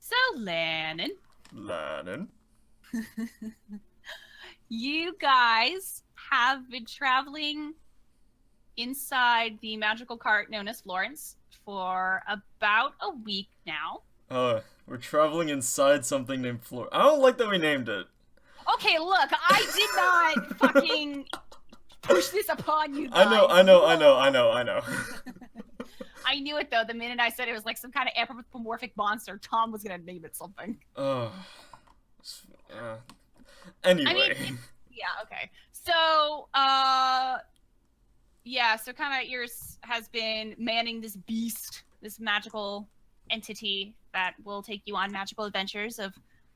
So, Lannon. You guys have been traveling inside the magical cart known as Florence for about a week now. We're traveling inside something named Flor. I don't like that we named it. Okay, look, I did not fucking push this upon you I guys. know. I knew it though. The minute I said it was like some kind of anthropomorphic monster, Tom was gonna name it something. Anyway. I mean, yeah, okay. So, yeah, so kind of yours has been manning this beast, this magical entity that will take you on magical adventures of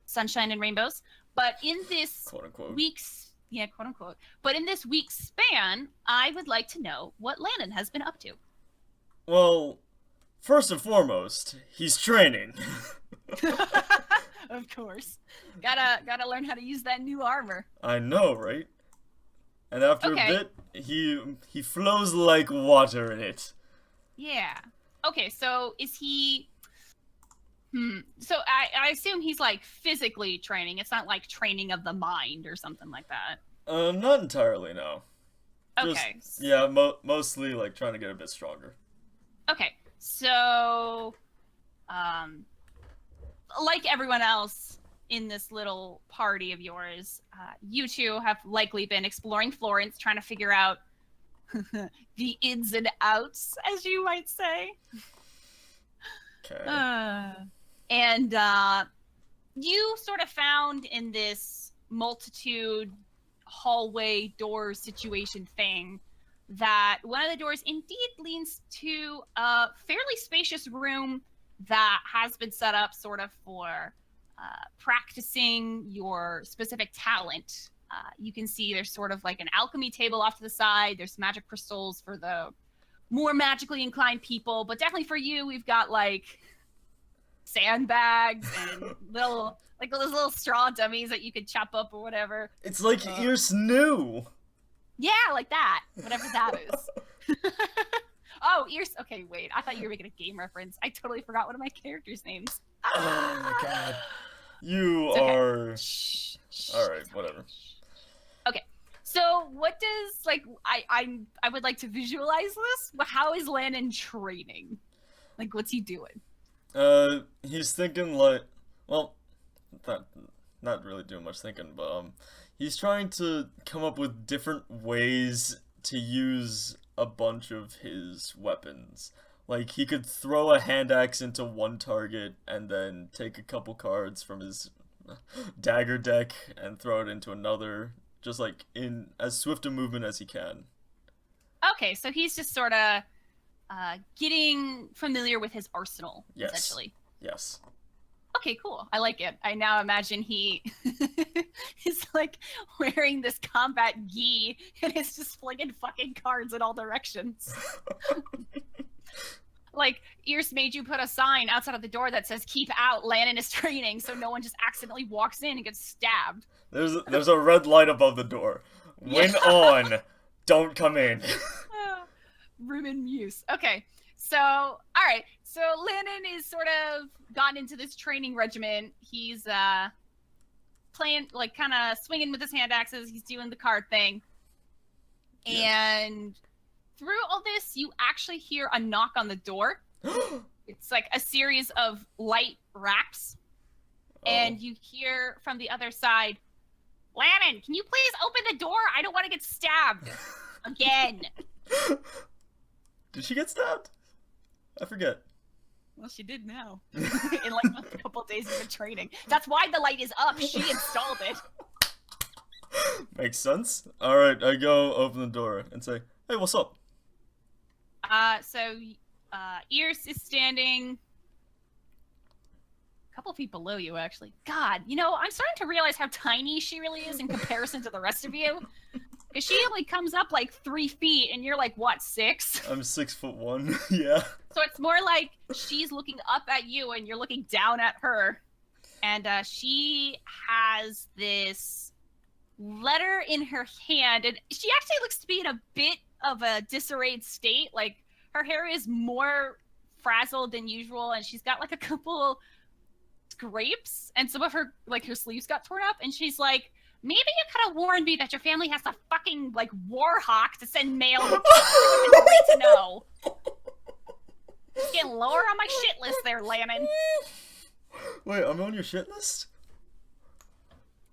sunshine and rainbows. But in this quote unquote week's, yeah, quote unquote, but in this week's span, I would like to know what Lannon has been up to. Well, first and foremost, he's training. Of course. Gotta learn how to use that new armor. I know, right? And after a bit, he flows like water in it. Yeah. Okay, so is he... So I assume he's, like, physically training. It's not, like, training of the mind or something like that. Not entirely, no. Okay. Just, yeah, mostly, like, trying to get a bit stronger. Okay, so... like everyone else in this little party of yours, you two have likely been exploring Florence, trying to figure out the ins and outs, as you might say. Okay. And you sort of found in this multitude hallway door situation thing that one of the doors indeed leads to a fairly spacious room that has been set up sort of for practicing your specific talent. You can see there's sort of like an alchemy table off to the side. There's magic crystals for the more magically inclined people, but definitely for you, we've got like sandbags and little like those little straw dummies that you could chop up or whatever. It's like Ears knew. Yeah, like that. Whatever that is. Oh, Ears. Okay, wait. I thought you were making a game reference. I totally forgot one of my characters' names. Oh my god. You okay. are... Shh. Alright, whatever. Okay. So what does, like, I would like to visualize this. How is Lannon training? Like, what's he doing? He's thinking like... Well, not really doing much thinking, but, he's trying to come up with different ways to use a bunch of his weapons. Like, he could throw a hand axe into one target and then take a couple cards from his dagger deck and throw it into another, just like in as swift a movement as he can. Okay, so he's just sort of getting familiar with his arsenal, yes. Essentially. Yes. Okay, cool. I like it. I now imagine he is like wearing this combat gi and is just flinging fucking cards in all directions. Like, Ears made you put a sign outside of the door that says, "Keep out, Lannon is training," so no one just accidentally walks in and gets stabbed. There's a red light above the door. When on, don't come in. Room in Muse. Okay. So, all right. So Lannon is sort of gotten into this training regimen. He's playing, like, kind of swinging with his hand axes. He's doing the card thing. Yes. And through all this, you actually hear a knock on the door. It's like a series of light raps. Oh. And you hear from the other side, "Lannon, can you please open the door? I don't want to get stabbed again." Did she get stabbed? I forget. Well, she did now. In like a couple of days of training. That's why the light is up. She installed it. Makes sense. Alright, I go open the door and say, "Hey, what's up?" So Ears is standing couple feet below you, actually. God, you know, I'm starting to realize how tiny she really is in comparison to the rest of you. Because she only comes up like 3 feet, and you're like, what, 6? I'm 6'1", yeah. So it's more like she's looking up at you, and you're looking down at her. And she has this letter in her hand, and she actually looks to be in a bit of a disarrayed state. Like, her hair is more frazzled than usual, and she's got like a couple scrapes, and some of her sleeves got torn up, and she's like, maybe you could have warned me that your family has a fucking like war hawk to send mail. Great to know. Just getting lower on my shit list there, Lannon. Wait, I'm on your shit list?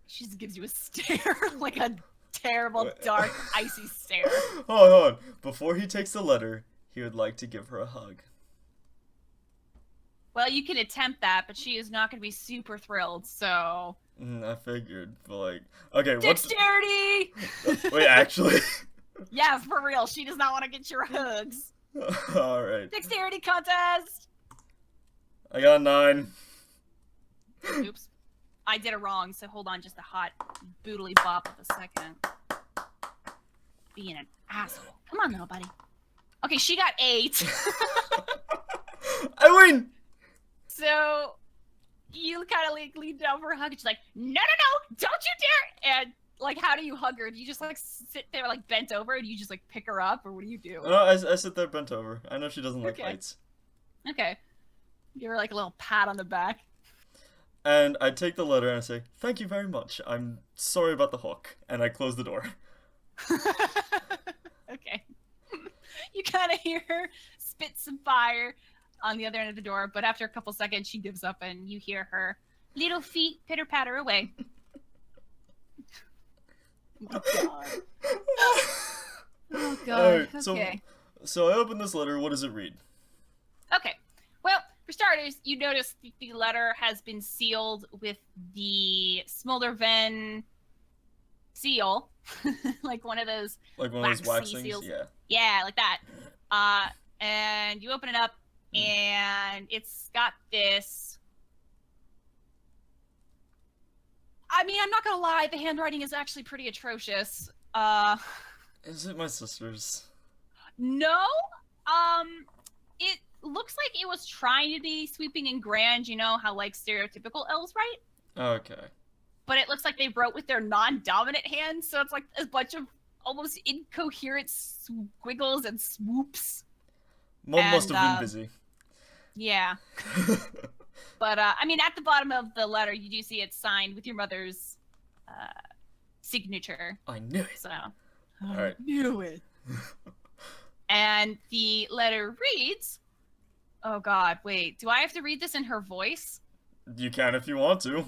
She just gives you a stare, like a terrible, dark, icy stare. Hold on. Before he takes the letter, he would like to give her a hug. Well, you can attempt that, but she is not going to be super thrilled, so... I figured, but like... Okay, Dexterity! Wait, actually? Yeah, for real. She does not want to get your hugs. Alright. Dexterity contest! I got a 9. Oops. I did it wrong, so hold on just a hot boodly bop of a second. Being an asshole. Come on now, buddy. Okay, she got 8. I win! So, you kind of like lean down for a hug, and she's like, no, don't you dare! And, like, how do you hug her? Do you just, like, sit there, like, bent over, and you just, like, pick her up, or what do you do? No, I sit there bent over. I know she doesn't like heights. Okay. Give her, like, a little pat on the back. And I take the letter and I say, thank you very much. I'm sorry about the hook. And I close the door. Okay. You kind of hear her spit some fire on the other end of the door, but after a couple seconds, she gives up and you hear her little feet pitter-patter away. Oh, God. Oh, God. Right, Okay. So I open this letter. What does it read? Okay. Well, for starters, you notice the letter has been sealed with the Smolderven seal. Like one of those waxing seals. Yeah. Yeah, like that. And you open it up, and it's got this... I mean, I'm not gonna lie, the handwriting is actually pretty atrocious. Is it my sister's? No. It looks like it was trying to be sweeping and grand, you know, how, like, stereotypical elves write? Okay. But it looks like they wrote with their non-dominant hand, so it's like a bunch of almost incoherent squiggles and swoops. Mom must have been busy. Yeah. But, I mean, at the bottom of the letter, you do see it signed with your mother's signature. I knew it. So, All right. I knew it. And the letter reads... Oh, God, wait. Do I have to read this in her voice? You can if you want to.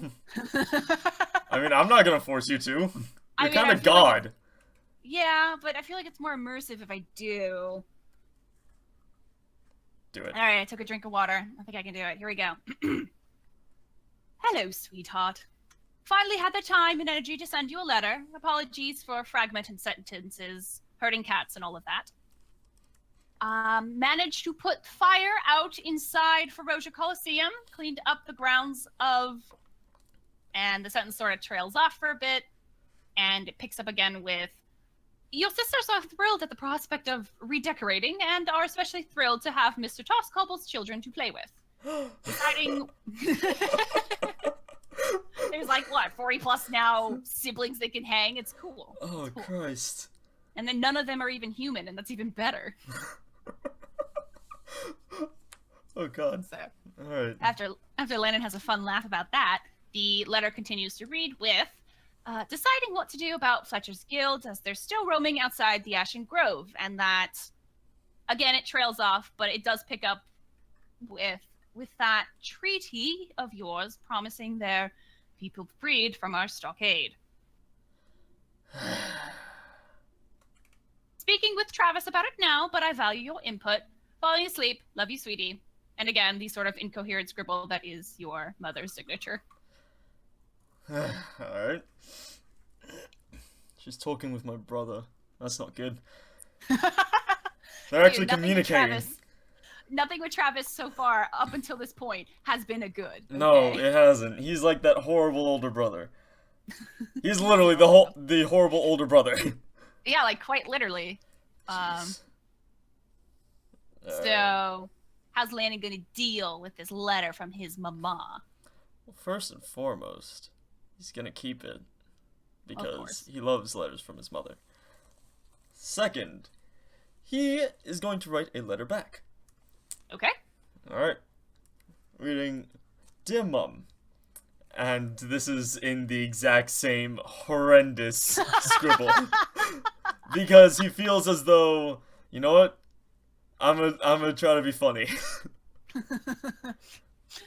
I mean, I'm not gonna force you to. You're kind of God. Like yeah, but I feel like it's more immersive if I do. Do it. Alright, I took a drink of water. I think I can do it. Here we go. Hello, sweetheart. Finally had the time and energy to send you a letter. Apologies for fragmented sentences, hurting cats, and all of that. Managed to put fire out inside Ferocia Coliseum, cleaned up the grounds of... And the sentence sort of trails off for a bit, and it picks up again with... Your sisters are thrilled at the prospect of redecorating, and are especially thrilled to have Mr. Tosscobble's children to play with. Deciding... There's like, what, 40 plus now siblings they can hang? It's cool. Oh, it's cool. Christ. And then none of them are even human, and that's even better. Oh, God. So, alright. After Lannon has a fun laugh about that, the letter continues to read with, deciding what to do about Fletcher's Guild as they're still roaming outside the Ashen Grove, and that, again, it trails off, but it does pick up with that treaty of yours promising their people freed from our stockade. Speaking with Travis about it now, but I value your input. Falling asleep. Love you, sweetie. And again, the sort of incoherent scribble that is your mother's signature. Alright. She's talking with my brother. That's not good. They're actually communicating. Nothing with Travis so far, up until this point, has been a good. Okay? No, it hasn't. He's like that horrible older brother. He's literally the horrible older brother. Yeah, like quite literally. Jeez. So, how's Lannon gonna deal with this letter from his mama? Well, first and foremost, he's gonna keep it because course. he loves letters from his mother. Second, he is going to write a letter back. Okay. Alright. Reading, Dear Mum. And this is in the exact same horrendous scribble. Because he feels as though, you know what? I'm gonna try to be funny.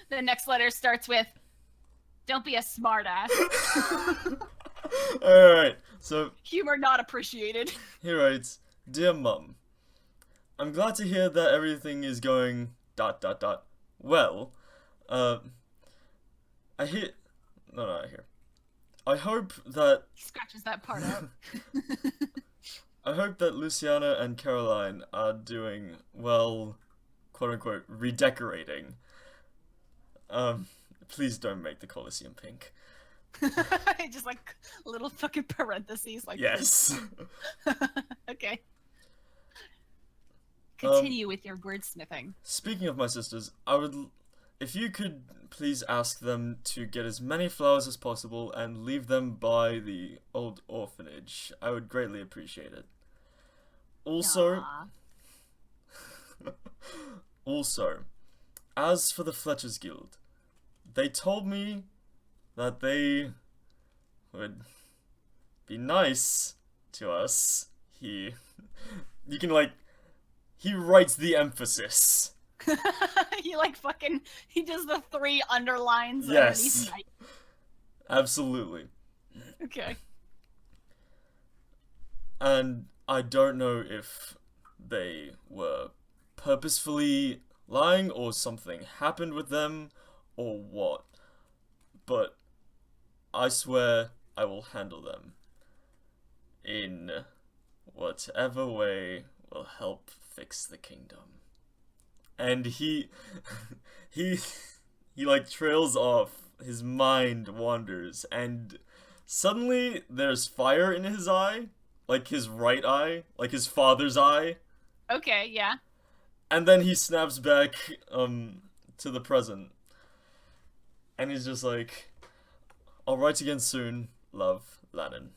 The next letter starts with, "Don't be a smartass." Alright, so Humor not appreciated. he writes, Dear Mum, I'm glad to hear that everything is going ... well. I hear... No, I hear. I hope that... He scratches that part out. I hope that Luciana and Caroline are doing well, quote-unquote, redecorating. Please don't make the Colosseum pink. Just like little fucking parentheses like Yes. Okay. Continue with your wordsmithing. Speaking of my sisters, if you could please ask them to get as many flowers as possible and leave them by the old orphanage, I would greatly appreciate it. Also, as for the Fletcher's Guild, they told me that they would be nice to us. He writes the emphasis. He does the 3 underlines. Yes. Absolutely. Okay. And I don't know if they were purposefully lying or something happened with them or what. But I swear I will handle them in whatever way will help fix the kingdom. And he like trails off, his mind wanders, and suddenly there's fire in his eye, like his right eye, like his father's eye. Okay, yeah. And then he snaps back to the present. And he's just like, I'll write again soon, love, Lannon.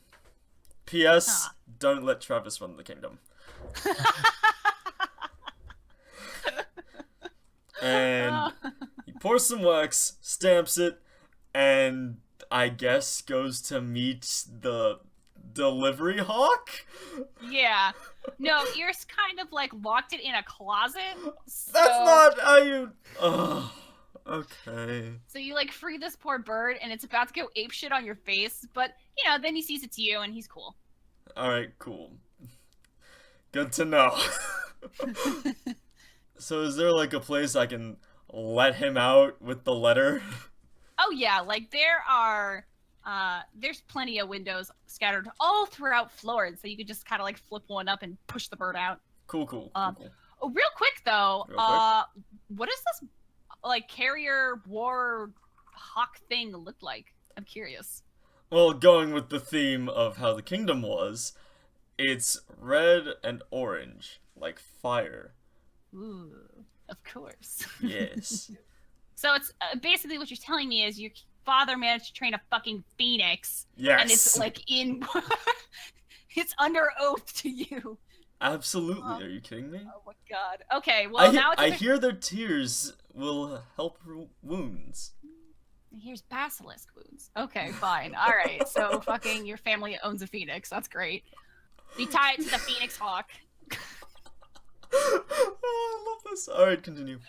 P.S. Don't let Travis run the kingdom. And he pours some wax, stamps it, and I guess goes to meet the delivery hawk? Yeah. No, you're kind of like locked it in a closet. So... That's not how you... Ugh. Okay. So you like free this poor bird and it's about to go apeshit on your face, but you know, then he sees it's you and he's cool. Alright, cool. Good to know. So is there like a place I can let him out with the letter? Oh yeah, like there's plenty of windows scattered all throughout Florida, so you could just kind of like flip one up and push the bird out. Cool. Oh, real quick though, what does this like carrier war hawk thing look like? I'm curious. Well, going with the theme of how the kingdom was, it's red and orange, like fire. Ooh, of course. Yes. So it's basically what you're telling me is your father managed to train a fucking phoenix. Yes. And it's like it's under oath to you. Absolutely. Are you kidding me? Oh my god. Okay, well now it's I hear their tears will help wounds. Here's basilisk wounds. Okay, fine. All right. So fucking your family owns a phoenix. That's great. You tie it to the phoenix hawk. Oh, I love this. All right, continue.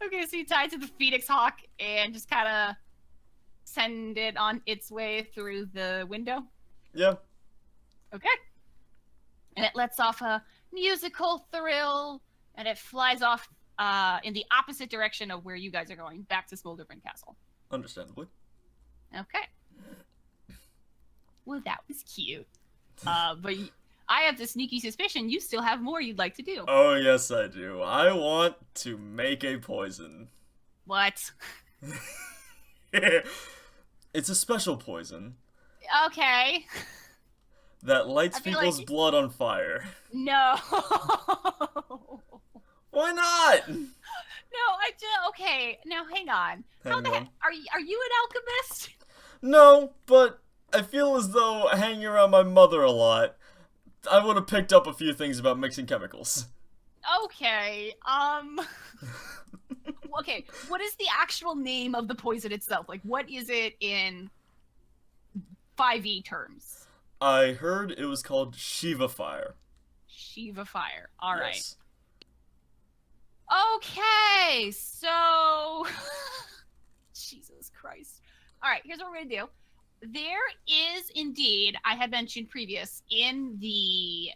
Okay, so you tie it to the phoenix hawk and just kind of send it on its way through the window. Yeah. Okay. And it lets off a musical thrill, and it flies off in the opposite direction of where you guys are going, back to Smolderbrand Castle. Understandably. Okay. Well, that was cute. But I have the sneaky suspicion you still have more you'd like to do. Oh, yes, I do. I want to make a poison. What? It's a special poison Okay. that lights I feel people's like- blood on fire. No. Why not? No, okay. Now hang on. How Hang the on. heck are you an alchemist? No, but I feel as though hanging around my mother a lot, I would have picked up a few things about mixing chemicals. Okay. Okay, what is the actual name of the poison itself? Like, what is it in 5e terms? I heard it was called Shiva Fire. Shiva Fire. All right. Yes. Okay, so Jesus Christ. All right, here's what we're gonna do. There is indeed, I had mentioned previous, in the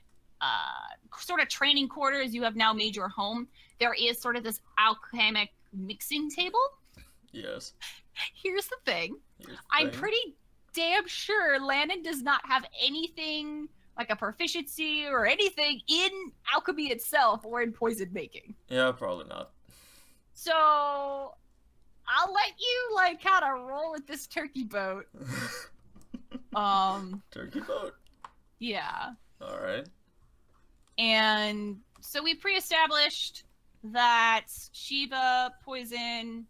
sort of training quarters you have now made your home, there is sort of this alchemic mixing table. Yes. Here's the thing. Here's the I'm thing. pretty damn sure Lannon does not have anything like a proficiency or anything in alchemy itself or in poison making. Yeah, probably not. So I'll let you like kind of roll with this turkey boat. Turkey boat. Yeah. Alright. And so we pre-established that Shiva, poison,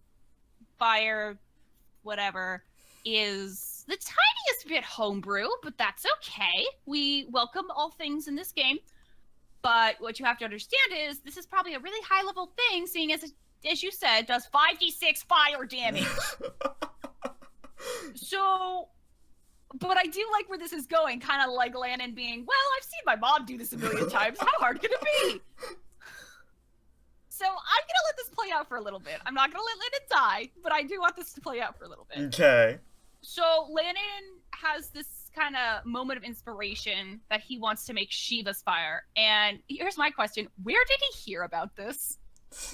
fire, whatever, is the tiniest bit homebrew, but that's okay. We welcome all things in this game. But what you have to understand is this is probably a really high level thing, seeing as you said, does 5d6 fire damage. So, but I do like where this is going, kind of like Lannon being, well, I've seen my mom do this a million times. How hard can it be? So I'm gonna let this play out for a little bit. I'm not gonna let Lannon die, but I do want this to play out for a little bit. Okay. So Lannon has this kind of moment of inspiration that he wants to make Shiva's fire. And here's my question. Where did he hear about this?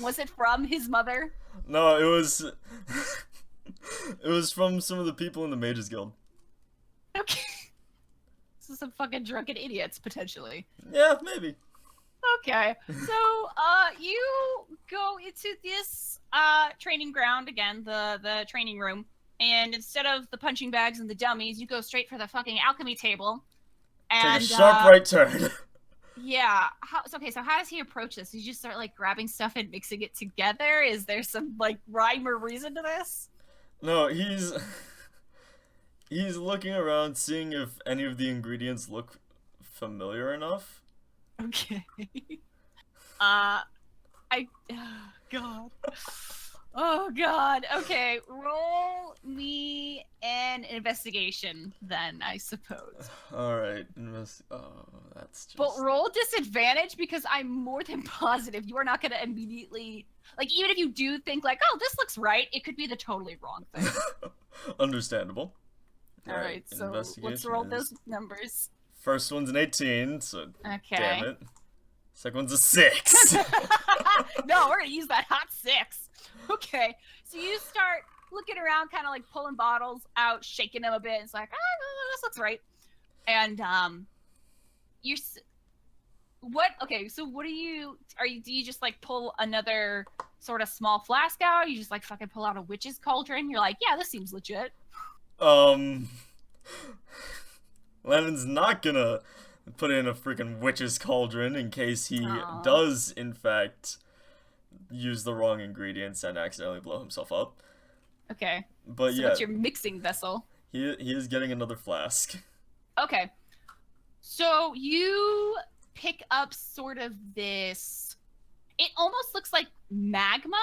Was it from his mother? No, it was it was from some of the people in the Mages Guild. Okay. So some fucking drunken idiots, potentially. Yeah, maybe. Okay. So, you go into this, training ground again, the training room. And instead of the punching bags and the dummies, you go straight for the fucking alchemy table. And, Take a sharp right turn. Yeah. Okay, so how does he approach this? Does he just start, like, grabbing stuff and mixing it together? Is there some, like, rhyme or reason to this? No, he's looking around, seeing if any of the ingredients look familiar enough. Okay. God. Oh, God. Okay, roll me an investigation, then, I suppose. Alright, oh, that's just... But roll disadvantage, because I'm more than positive you are not going to immediately... Like, even if you do think, like, oh, this looks right, it could be the totally wrong thing. Understandable. Alright, so let's investigation roll is- those numbers. First one's an 18, so Okay. damn it. Second one's a 6. No, we're gonna use that hot 6. Okay, so you start looking around, kind of like pulling bottles out, shaking them a bit. It's like, oh, this looks right. And okay, so what do you just like pull another sort of small flask out? Or you just like fucking pull out a witch's cauldron? You're like, yeah, this seems legit. Lannon's not gonna put in a freaking witch's cauldron in case he Aw. does, in fact, use the wrong ingredients and accidentally blow himself up. Okay, But so yeah, that's your mixing vessel. he is getting another flask. Okay. So you pick up sort of this, it almost looks like magma,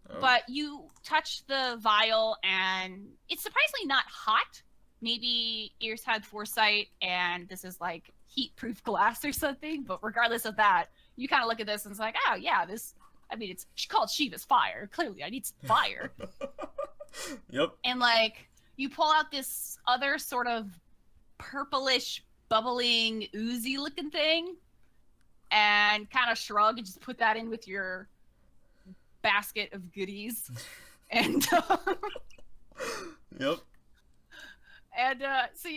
Oh. but you touch the vial and it's surprisingly not hot. Maybe Ears had foresight and this is like heat-proof glass or something, but regardless of that, you kind of look at this and it's like, oh yeah, it's called Shiva's fire. Clearly I need some fire. Yep. And like you pull out this other sort of purplish bubbling oozy looking thing and kind of shrug and just put that in with your basket of goodies. And Yep. and so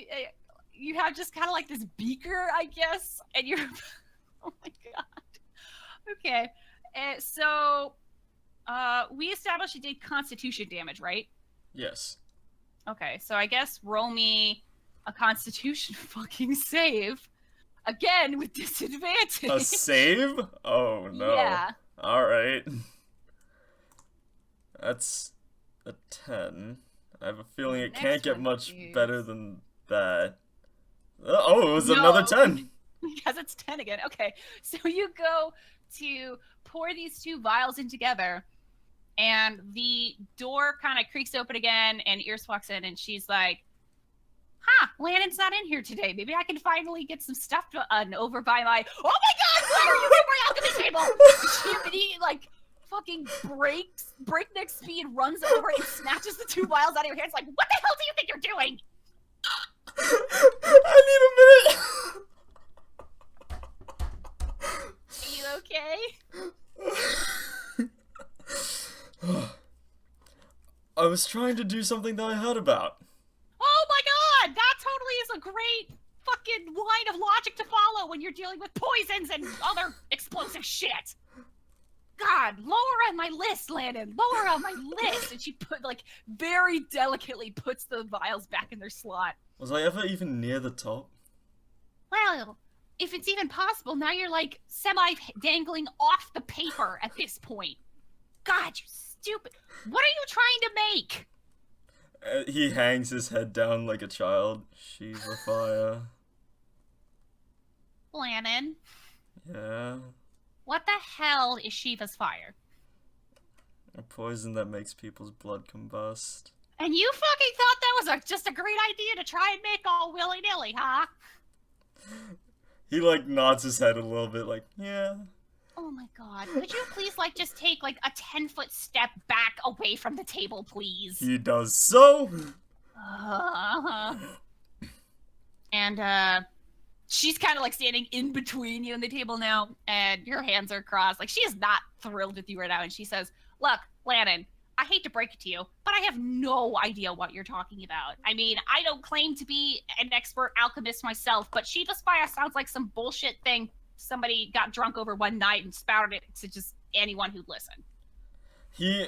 you have just kind of like this beaker, I guess, and you're. Oh my god. Okay, so we established you did Constitution damage, right? Yes. Okay, so I guess roll me a Constitution fucking save again with disadvantage. A save? Oh no. Yeah. All right. That's a 10. I have a feeling it Next can't get one much is- better than that. Oh, it was No. another 10. Because it's 10 again. Okay, so you go to pour these two vials in together, and the door kind of creaks open again, and Ears walks in, and she's like, Lannon's not in here today. Maybe I can finally get some stuff done over by my, oh my god, why are you in my alchemy table? She immediately, like, fucking breakneck speed, runs over and snatches the two vials out of your hands, like, what the hell do you think you're doing? I need a minute. Are you okay? I was trying to do something that I heard about. Oh my god, that totally is a great fucking line of logic to follow when you're dealing with poisons and other explosive shit. God, lower on my list, Lannon. Lower on my list. And she very delicately puts the vials back in their slot. Was I ever even near the top? Well, if it's even possible, now you're like semi-dangling off the paper at this point. God, you stupid. What are you trying to make? He hangs his head down like a child. She's a fire. Lannon, Yeah. what the hell is Shiva's fire? A poison that makes people's blood combust. And you fucking thought that was just a great idea to try and make all willy-nilly, huh? He, like, nods his head a little bit, like, yeah. Oh my god. Could you please, just take, a 10-foot step back away from the table, please? He does so. And, she's kind of, standing in between you and the table now, and your hands are crossed. She is not thrilled with you right now, and she says, look, Lannon, I hate to break it to you, but I have no idea what you're talking about. I mean, I don't claim to be an expert alchemist myself, but Shiva's fire sounds like some bullshit thing somebody got drunk over one night and spouted it to just anyone who'd listen. He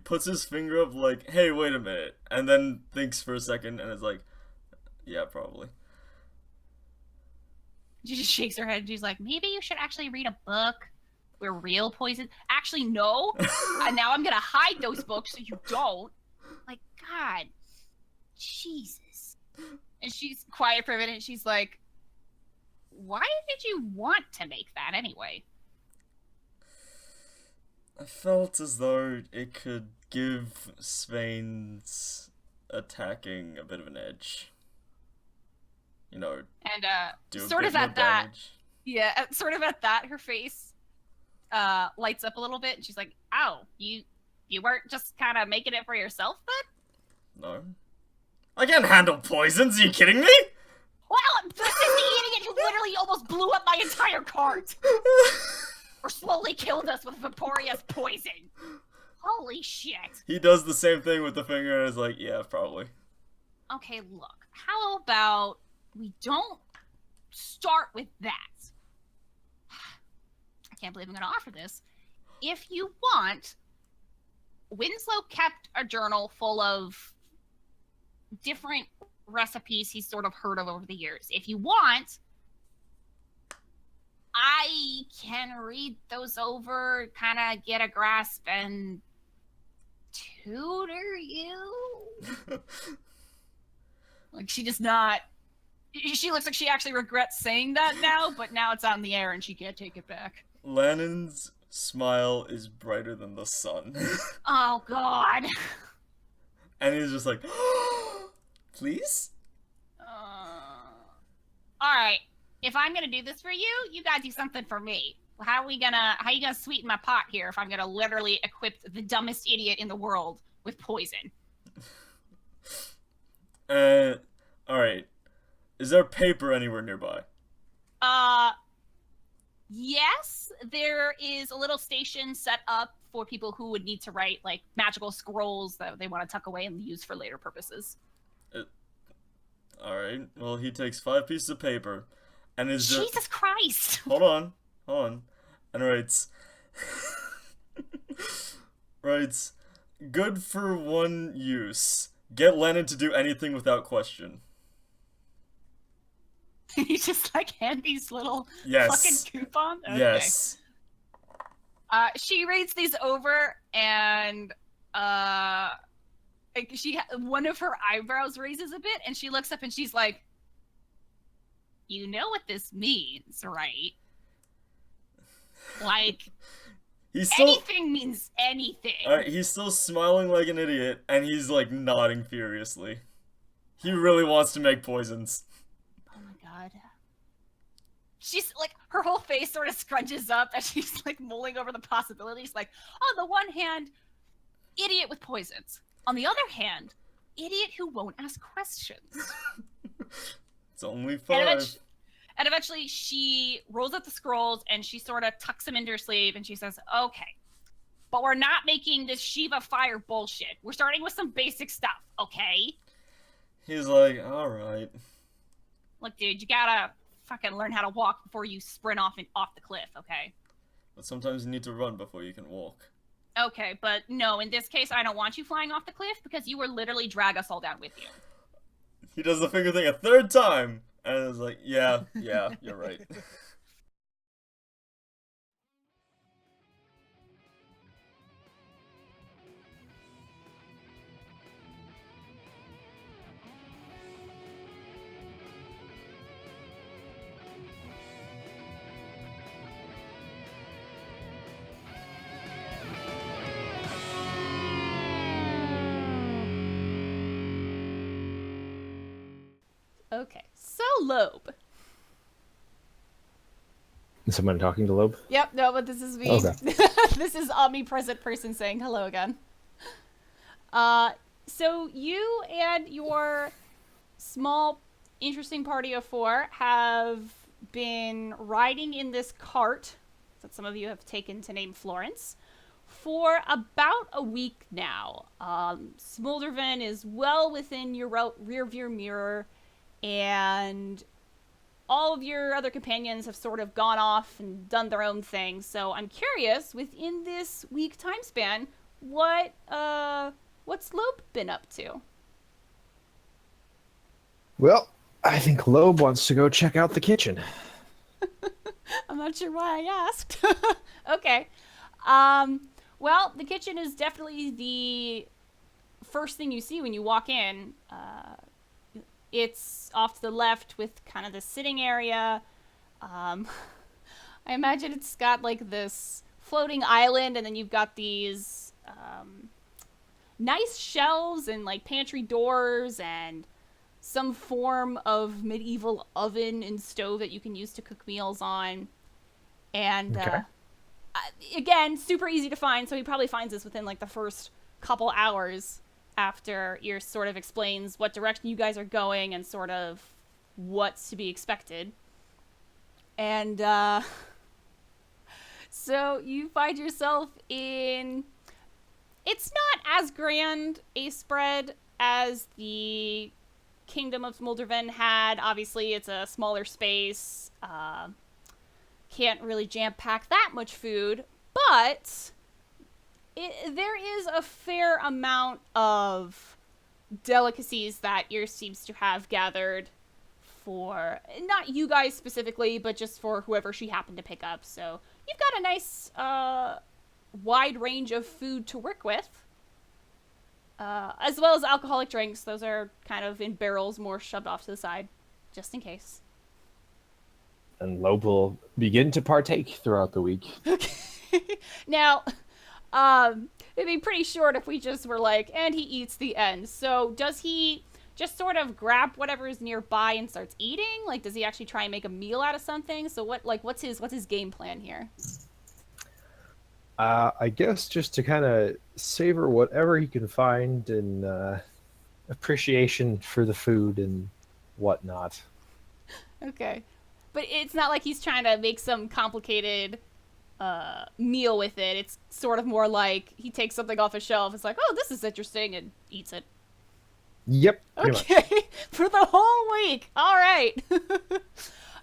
puts his finger up like, hey, wait a minute, and then thinks for a second and is like, yeah, probably. She just shakes her head and she's like, maybe you should actually read a book where real poison... Actually, no. And now I'm gonna hide those books so you don't. God. Jesus. And she's quiet for a minute and she's like, why did you want to make that anyway? I felt as though it could give Svein's attacking a bit of an edge. You know, And do a sort bit of more at that, damage. yeah, sort of at that, her face lights up a little bit, and she's like, "Oh, you weren't just kind of making it for yourself, then?" No, I can't handle poisons. Are you kidding me? Well, this is the idiot who literally almost blew up my entire cart, or slowly killed us with Vaporea's poison. Holy shit. He does the same thing with the finger and is like, yeah, probably. Okay, look, how about we don't start with that? I can't believe I'm going to offer this. If you want, Winslow kept a journal full of different recipes he's sort of heard of over the years. If you want, I can read those over, kind of get a grasp, and tutor you. She does not. She looks like she actually regrets saying that now, but now it's on the air and she can't take it back. Lannon's smile is brighter than the sun. Oh, God. And he's just like, please? Alright. If I'm gonna do this for you, you gotta do something for me. How you gonna sweeten my pot here if I'm gonna literally equip the dumbest idiot in the world with poison? Alright. Is there paper anywhere nearby? Yes, there is a little station set up for people who would need to write, magical scrolls that they want to tuck away and use for later purposes. Alright, well, he takes 5 pieces of paper and is just. Jesus Christ! Hold on. And writes. writes, good for one use. Get Lannon to do anything without question. You just like hand these little Yes. fucking coupons? Okay. Yes. She reads these over and one of her eyebrows raises a bit and she looks up and she's like, you know what this means, right? Like, anything means anything. Alright, he's still smiling like an idiot and he's like nodding furiously. He really wants to make poisons. Oh my god. She's like, her whole face sort of scrunches up as she's like mulling over the possibilities. Like, on the one hand, idiot with poisons. On the other hand, idiot who won't ask questions. It's only 5. And eventually she rolls up the scrolls and she sort of tucks them into her sleeve and she says, okay, but we're not making this Shiva fire bullshit. We're starting with some basic stuff, okay? He's like, alright. Look, dude, you gotta fucking learn how to walk before you sprint off the cliff, okay? But sometimes you need to run before you can walk. Okay, but no, in this case, I don't want you flying off the cliff because you will literally drag us all down with you. He does the finger thing a 3rd time! And I was like, yeah, you're right. Okay, so Lobe. Is someone talking to Lobe? Yep, no, but this is me. Okay. This is omnipresent person saying hello again. So you and your small, interesting party of 4 have been riding in this cart that some of you have taken to name Florence for about a week now. Smoldervan is well within your rear view mirror, and all of your other companions have sort of gone off and done their own thing. So I'm curious, within this week time span, what's Lobe been up to? Well, I think Lobe wants to go check out the kitchen. I'm not sure why I asked. Okay. Well, the kitchen is definitely the first thing you see when you walk in. It's off to the left with kind of the sitting area. I imagine it's got like this floating island, and then you've got these nice shelves and like pantry doors and some form of medieval oven and stove that you can use to cook meals on. And Okay. Again, super easy to find, so he probably finds this within like the first couple hours after Ear sort of explains what direction you guys are going and sort of what's to be expected. And so you find yourself in... It's not as grand a spread as the Kingdom of Smolderven had. Obviously, it's a smaller space. Can't really jam-pack that much food, but there is a fair amount of delicacies that Ear seems to have gathered for, not you guys specifically, but just for whoever she happened to pick up. So you've got a nice wide range of food to work with, as well as alcoholic drinks. Those are kind of in barrels, more shoved off to the side, just in case. And Lobe will begin to partake throughout the week. Okay. Now, it'd be pretty short if we just were like, and he eats the end. So does he just sort of grab whatever is nearby and starts eating? Like, does he actually try and make a meal out of something? So what's his game plan here? I guess just to kind of savor whatever he can find in appreciation for the food and whatnot. Okay. But it's not like he's trying to make some complicated meal with it. It's sort of more like he takes something off a shelf. It's like, oh, this is interesting, and eats it. Yep. Pretty much. Okay, for the whole week. All right.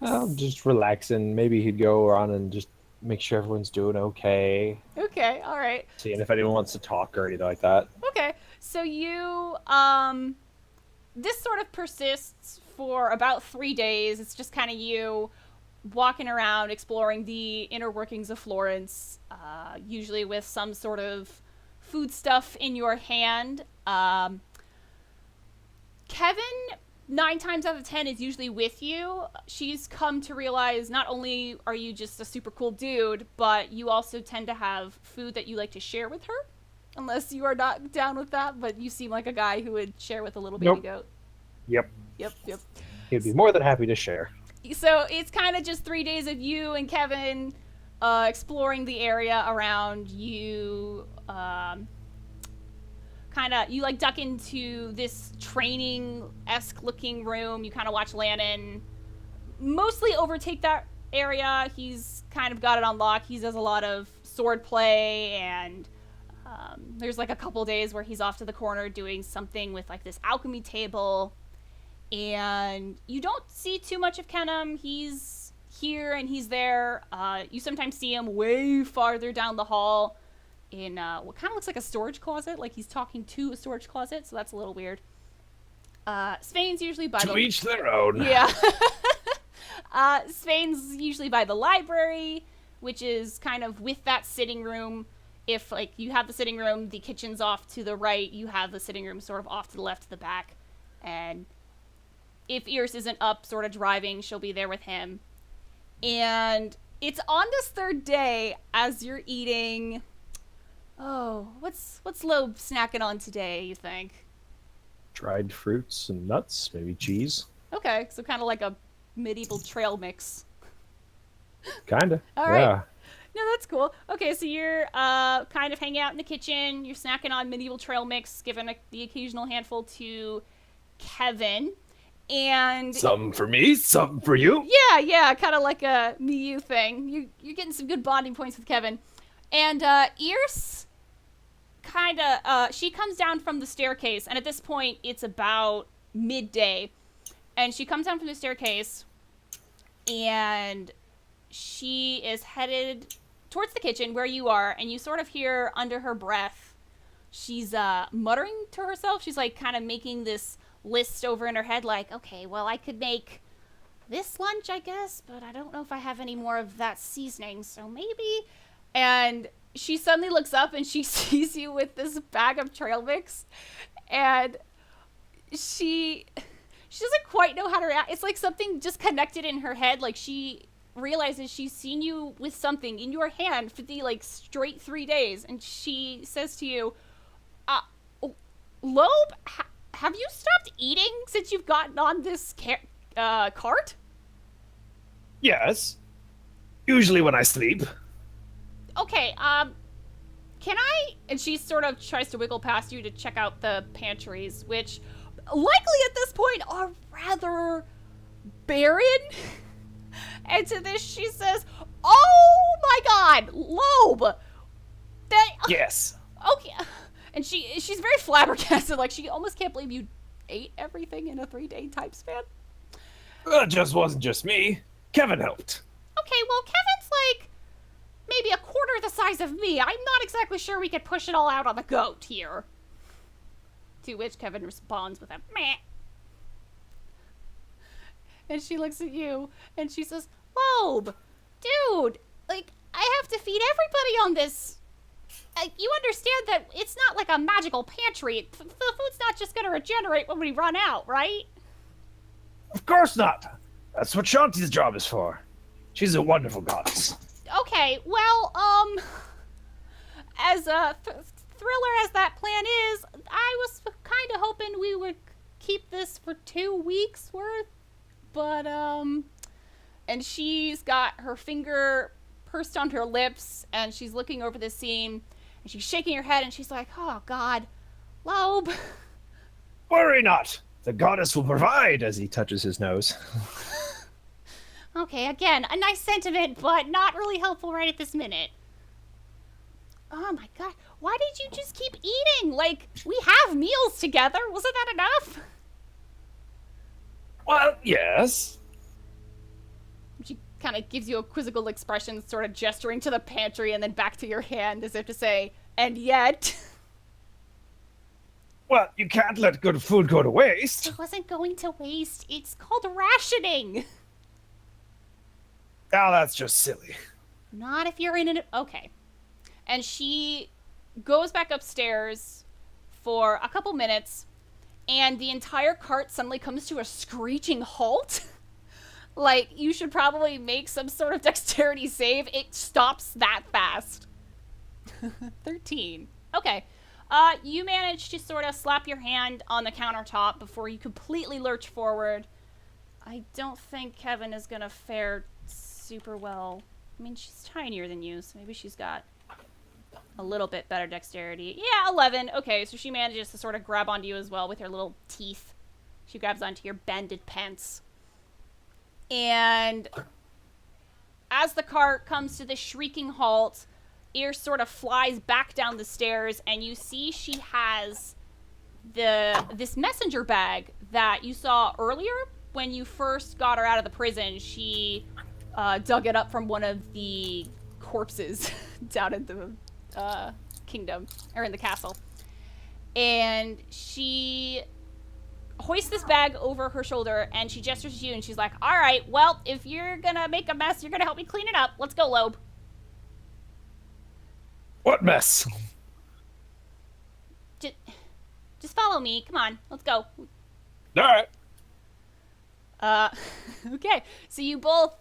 Well, just relaxing. Maybe he'd go around and just make sure everyone's doing okay. Okay, all right. Seeing if anyone wants to talk or anything like that. Okay, so you, this sort of persists for about 3 days. It's just kind of you walking around, exploring the inner workings of Florence, usually with some sort of food stuff in your hand. Kevin, 9 times out of 10, is usually with you. She's come to realize not only are you just a super cool dude, but you also tend to have food that you like to share with her. Unless you are not down with that, but you seem like a guy who would share with a little baby goat. Yep. Yep. He'd be more than happy to share. So it's kind of just 3 days of you and Kevin exploring the area around you. You like duck into this training-esque looking room. You kind of watch Lannon mostly overtake that area. He's kind of got it on lock. He does a lot of sword play, and there's like a couple days where he's off to the corner doing something with like this alchemy table. And you don't see too much of Kennam. He's here and he's there. You sometimes see him way farther down the hall in what kind of looks like a storage closet. Like he's talking to a storage closet, so that's a little weird. Svein's usually by To each their own. Yeah. Svein's usually by the library, which is kind of with that sitting room. If like you have the sitting room, the kitchen's off to the right, you have the sitting room sort of off to the left to the back. And if Iris isn't up sort of driving, she'll be there with him. And it's on this 3rd day as you're eating. Oh, what's Lobe snacking on today, you think? Dried fruits and nuts, maybe cheese. Okay, so kind of like a medieval trail mix. Kinda. All right. Yeah. No, that's cool. Okay, so you're kind of hanging out in the kitchen. You're snacking on medieval trail mix, giving the occasional handful to Kevin. And Some for me, some for you. yeah, kind of like a me-you thing. You're getting some good bonding points with Kevin. And Iris kind of, she comes down from the staircase, and at this point, it's about midday. And she comes down from the staircase, and she is headed towards the kitchen where you are, and you sort of hear under her breath, she's muttering to herself. She's like kind of making this list over in her head, like, okay, well, I could make this lunch, I guess, but I don't know if I have any more of that seasoning, so maybe. And she suddenly looks up and she sees you with this bag of trail mix, and she doesn't quite know how to react. It's like something just connected in her head. Like she realizes she's seen you with something in your hand for the like straight 3 days, and she says to you, Lobe, have you stopped eating since you've gotten on this cart? Yes. Usually when I sleep. Okay, can I? And she sort of tries to wiggle past you to check out the pantries, which likely at this point are rather barren. And to this she says, oh my god, Lobe! Yes. Okay. And she's very flabbergasted, like she almost can't believe you ate everything in a 3-day time span. It just wasn't just me. Kevin helped. Okay, well, Kevin's like maybe a quarter the size of me. I'm not exactly sure we could push it all out on the goat here. To which Kevin responds with a meh. And she looks at you and she says, Lobe, dude, like, I have to feed everybody on this. You understand that it's not like a magical pantry. The food's not just gonna regenerate when we run out, right? Of course not. That's what Shanti's job is for. She's a wonderful goddess. Okay, well, as thriller as that plan is, I was kind of hoping we would keep this for 2 weeks worth, but, and she's got her finger pursed on her lips, and she's looking over the scene, and she's shaking her head, and she's like, oh, God, Lobe. Worry not. The goddess will provide, as he touches his nose. Okay, again, a nice sentiment, but not really helpful right at this minute. Oh my god. Why did you just keep eating? Like, we have meals together. Wasn't that enough? Well, yes. She kind of gives you a quizzical expression, sort of gesturing to the pantry and then back to your hand as if to say, and yet. Well, you can't let good food go to waste. It wasn't going to waste. It's called rationing. Oh, that's just silly. Not if you're in an... Okay. And she goes back upstairs for a couple minutes, and the entire cart suddenly comes to a screeching halt. Like, you should probably make some sort of dexterity save. It stops that fast. 13. Okay. You manage to sort of slap your hand on the countertop before you completely lurch forward. I don't think Kevin is going to fare super well. I mean, she's tinier than you, so maybe she's got a little bit better dexterity. Yeah, 11. Okay, so she manages to sort of grab onto you as well with her little teeth. She grabs onto your banded pants. And as the cart comes to the shrieking halt, Ear sort of flies back down the stairs, and you see she has this messenger bag that you saw earlier when you first got her out of the prison. She dug it up from one of the corpses down in the kingdom, or in the castle. And she hoists this bag over her shoulder, and she gestures to you, and she's like, all right, well, if you're gonna make a mess, you're gonna help me clean it up. Let's go, Lobe. What mess? Just follow me. Come on, let's go. All right. Okay. So you both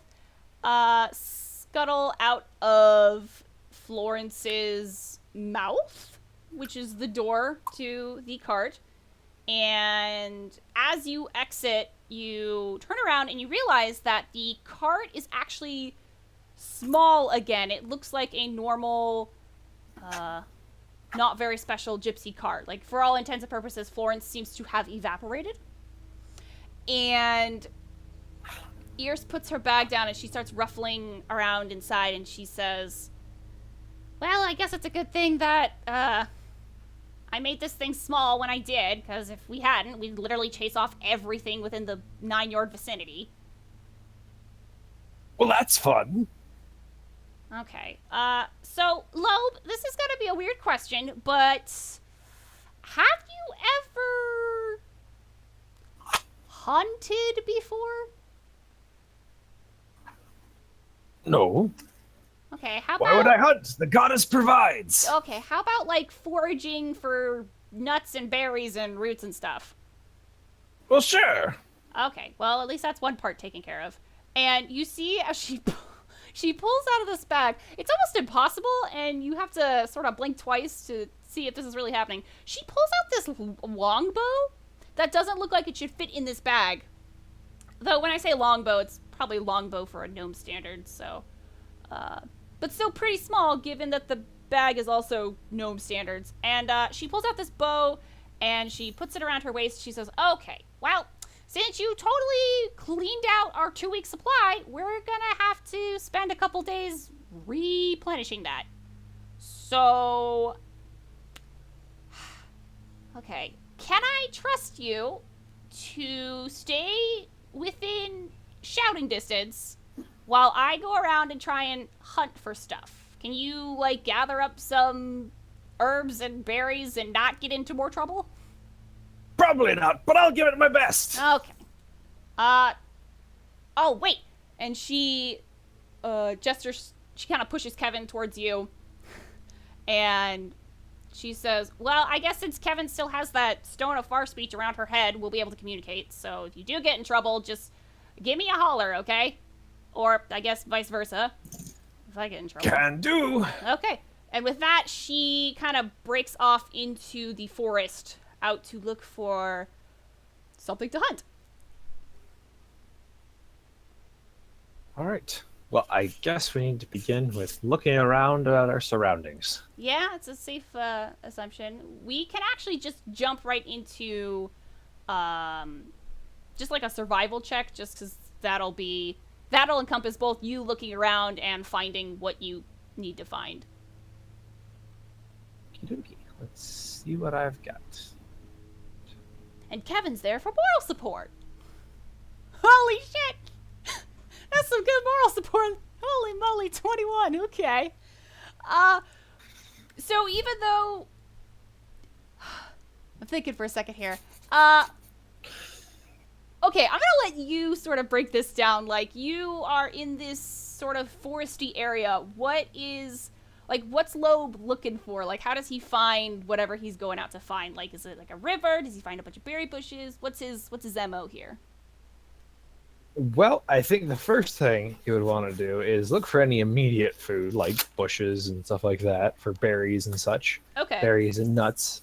scuttle out of Florence's mouth, which is the door to the cart. And as you exit, you turn around and you realize that the cart is actually small again. It looks like a normal, not very special gypsy cart. Like, for all intents and purposes, Florence seems to have evaporated. And Ears puts her bag down and she starts ruffling around inside, and she says, well, I guess it's a good thing that, I made this thing small when I did, because if we hadn't, we'd literally chase off everything within the 9-yard vicinity. Well, that's fun. Okay, so, Lobe, this is gonna be a weird question, but have you ever hunted before? No. Okay, how Why would about... I hunt? The goddess provides. Okay, how about, like, foraging for nuts and berries and roots and stuff? Well, sure. Okay, well, at least that's one part taken care of. And you see as she pulls out of this bag, it's almost impossible, and you have to sort of blink twice to see if this is really happening. She pulls out this longbow that doesn't look like it should fit in this bag. Though when I say longbow, it's probably longbow for a gnome standard, so... but still pretty small, given that the bag is also gnome standards. And she pulls out this bow, and she puts it around her waist. She says, okay, well, since you totally cleaned out our 2-week supply, we're gonna have to spend a couple days replenishing that. So... okay, can I trust you to stay within shouting distance while I go around and try and hunt for stuff? Can you, like, gather up some herbs and berries and not get into more trouble? Probably not, but I'll give it my best. Okay. Oh, wait. And she, gestures, she kind of pushes Kevin towards you. And she says, well, I guess since Kevin still has that stone of far speech around her head, we'll be able to communicate. So if you do get in trouble, just give me a holler, okay? Or, I guess, vice versa. If I get in trouble. Can do. Okay. And with that, she kind of breaks off into the forest, out to look for something to hunt. All right. Well, I guess we need to begin with looking around at our surroundings. Yeah, it's a safe assumption. We can actually just jump right into just like a survival check, just because that'll encompass both you looking around and finding what you need to find. Okie dokie. Let's see what I've got. And Kevin's there for moral support. Holy shit! That's some good moral support. Holy moly, 21. Okay. So even though I'm thinking for a second here. Okay, I'm gonna let you sort of break this down. Like, you are in this sort of foresty area. What's Lobe looking for? Like, how does he find whatever he's going out to find? Like, is it like a river? Does he find a bunch of berry bushes? What's his MO here? Well, I think the first thing you would want to do is look for any immediate food, like bushes and stuff like that, for berries and such. Okay. Berries and nuts.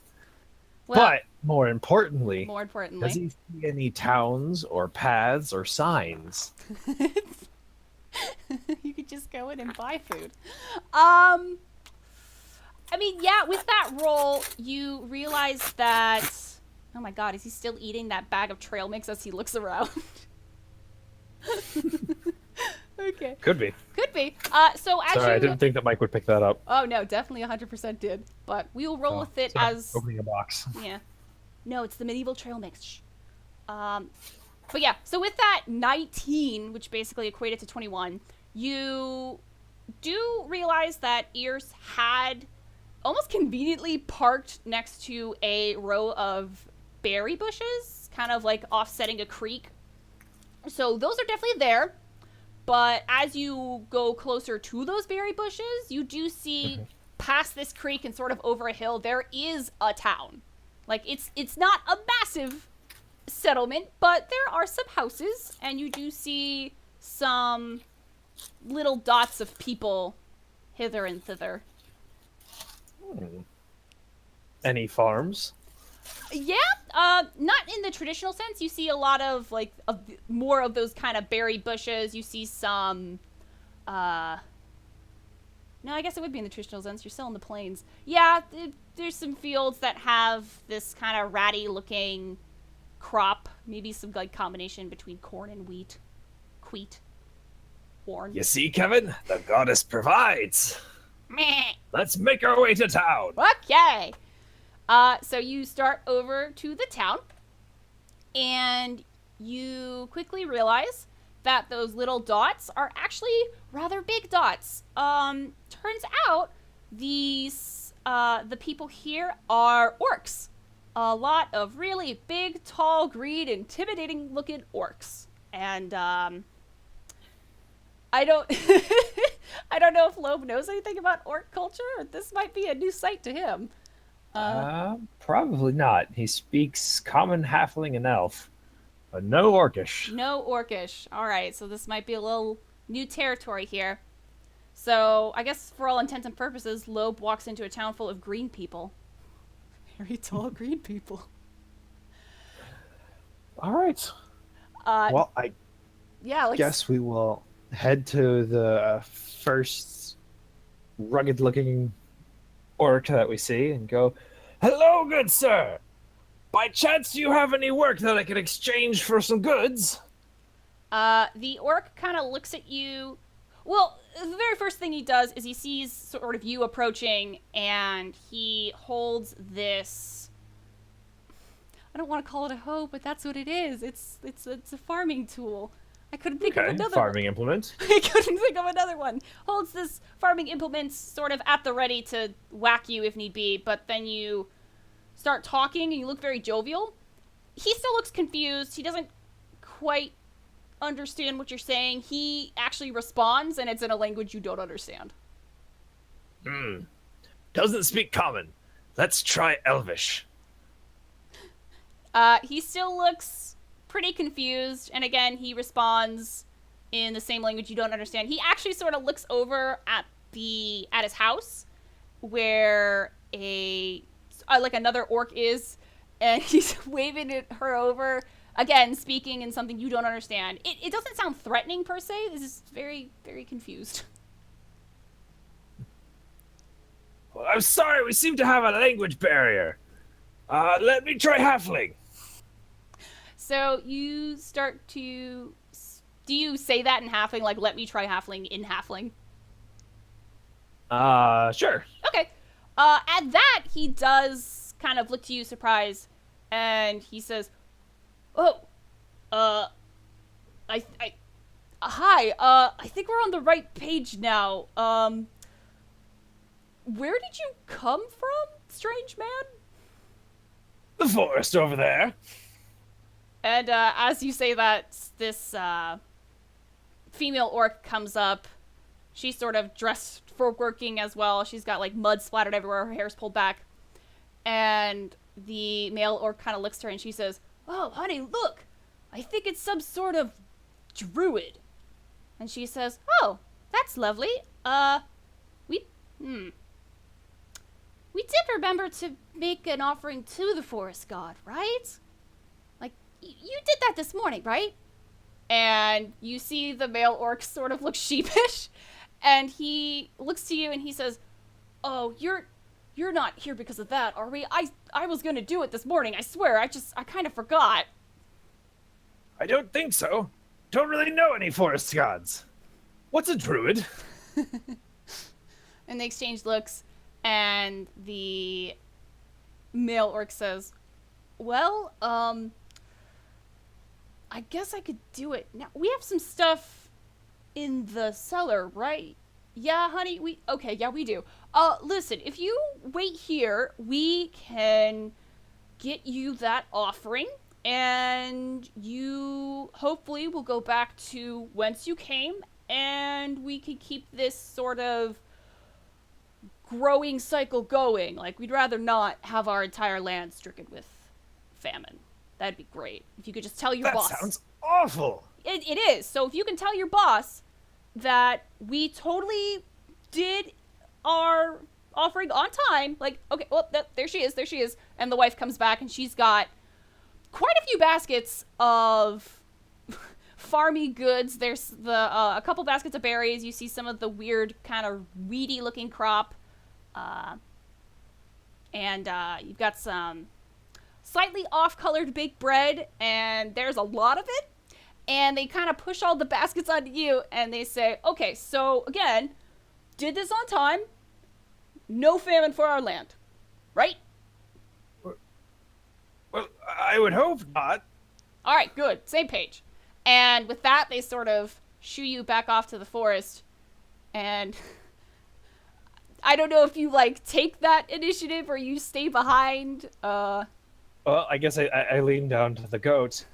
Well, But more importantly, does he see any towns or paths or signs? You could just go in and buy food. I mean, yeah, with that roll, you realize that... Oh my god, is he still eating that bag of trail mix as he looks around? Okay. Could be. Could be. So as Sorry, I didn't think that Mike would pick that up. Oh, no, definitely 100% did. But we will roll with it as... Opening a box. Yeah. No, it's the medieval trail mix. But yeah, so with that 19, which basically equated to 21, you do realize that Ears had almost conveniently parked next to a row of berry bushes, kind of like offsetting a creek. So those are definitely there. But as you go closer to those berry bushes, you do see past this creek and sort of over a hill, there is a town. Like, it's not a massive settlement, but there are some houses, and you do see some little dots of people hither and thither. Any farms? Yeah, not in the traditional sense. You see a lot of, like, more of those kind of berry bushes. You see some, no, I guess it would be in the traditional sense. You're still in the plains. Yeah, there's some fields that have this kind of ratty-looking crop. Maybe some, like, combination between corn and wheat. Corn. You see, Kevin? The goddess provides. Meh. Let's make our way to town. Okay. So you start over to the town, and you quickly realize that those little dots are actually rather big dots. Turns out these, the people here are orcs. A lot of really big, tall, green, intimidating-looking orcs. And, I don't... I don't know if Lobe knows anything about orc culture, or this might be a new sight to him. Probably not. He speaks common, halfling, and elf, but no orcish. No orcish. All right, so this might be a little new territory here. So I guess for all intents and purposes, Lobe walks into a town full of green people. Very tall green people. All right. Well, I guess we will head to the first rugged-looking orc that we see and go, "Hello, good sir. By chance, do you have any work that I could exchange for some goods?" The orc kind of looks at you. Well, the very first thing he does is he sees sort of you approaching, and he holds this... I don't want to call it a hoe, but that's what it is. It's a farming tool. I couldn't think of another farming implement. I couldn't think of another one. Holds this farming implement sort of at the ready to whack you if need be, but then you start talking and you look very jovial. He still looks confused. He doesn't quite understand what you're saying. He actually responds, and it's in a language you don't understand. Doesn't speak common. Let's try Elvish. He still looks pretty confused, and again, he responds in the same language you don't understand. He actually sort of looks over at his house, where like another orc is, and he's waving her over, again, speaking in something you don't understand. It doesn't sound threatening, per se. This is very, very confused. Well, I'm sorry, we seem to have a language barrier. Let me try Halfling. So you start to... Do you say that in Halfling, like, let me try Halfling in Halfling? Sure. Okay. At that, he does kind of look to you, surprised, and he says, "Oh, hi, I think we're on the right page now. Where did you come from, strange man?" The forest over there. And, as you say that, this, female orc comes up. She's sort of dressed for working as well. She's got, like, mud splattered everywhere. Her hair's pulled back. And the male orc kind of looks at her and she says, "Oh, honey, look! I think it's some sort of druid." And she says, "Oh, that's lovely. We did remember to make an offering to the forest god, right? Like, you did that this morning, right?" And you see the male orc sort of look sheepish, and he looks to you and he says, "Oh, you're not here because of that, are we? I was gonna do it this morning, I swear, I kind of forgot." I don't think so. Don't really know any forest gods. What's a druid? And they exchange looks, and the male orc says, "Well, I guess I could do it. Now, we have some stuff in the cellar, right? Yeah, honey, we do. Listen, if you wait here, we can get you that offering, and you hopefully will go back to whence you came, and we can keep this sort of growing cycle going. Like, we'd rather not have our entire land stricken with famine. That'd be great. If you could just tell your boss." That sounds awful. It is. So if you can tell your boss that we totally did our offering on time, like, okay, well, there she is. And the wife comes back and she's got quite a few baskets of farmy goods. There's a couple baskets of berries. You see some of the weird kind of weedy looking crop. And you've got some slightly off-colored baked bread, and there's a lot of it. And they kind of push all the baskets onto you, and they say, "Okay, so again, did this on time. No famine for our land, right?" Well, I would hope not. All right, good. Same page. And with that, they sort of shoo you back off to the forest. And I don't know if you, like, take that initiative or you stay behind. Well, I guess I lean down to the goat.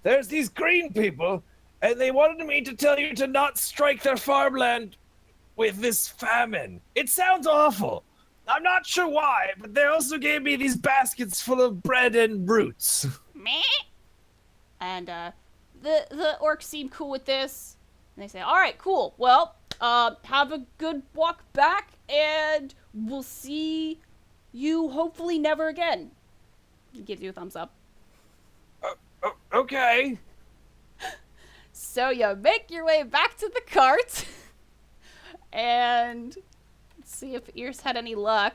There's these green people, and they wanted me to tell you to not strike their farmland with this famine. It sounds awful. I'm not sure why, but they also gave me these baskets full of bread and roots. Meh. And the orcs seem cool with this. And they say, "All right, cool. Well, have a good walk back, and we'll see you hopefully never again." He gives you a thumbs up. Okay. So you make your way back to the cart, and let's see if Ears had any luck.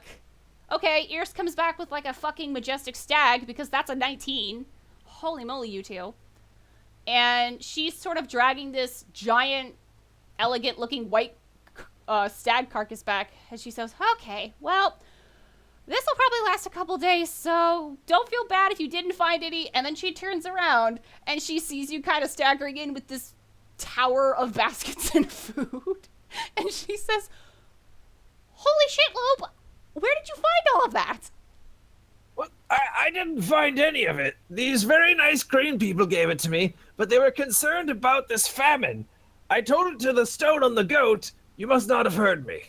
Okay, Ears comes back with like a fucking majestic stag, because that's a 19. Holy moly, you two. And she's sort of dragging this giant, elegant-looking white stag carcass back, and she says, "Okay, well, this will probably last a couple days, so don't feel bad if you didn't find any." And then she turns around, and she sees you kind of staggering in with this tower of baskets and food. And she says, "Holy shit, Lobe! Where did you find all of that?" Well, I didn't find any of it. These very nice green people gave it to me, but they were concerned about this famine. I told it to the stone on the goat. You must not have heard me.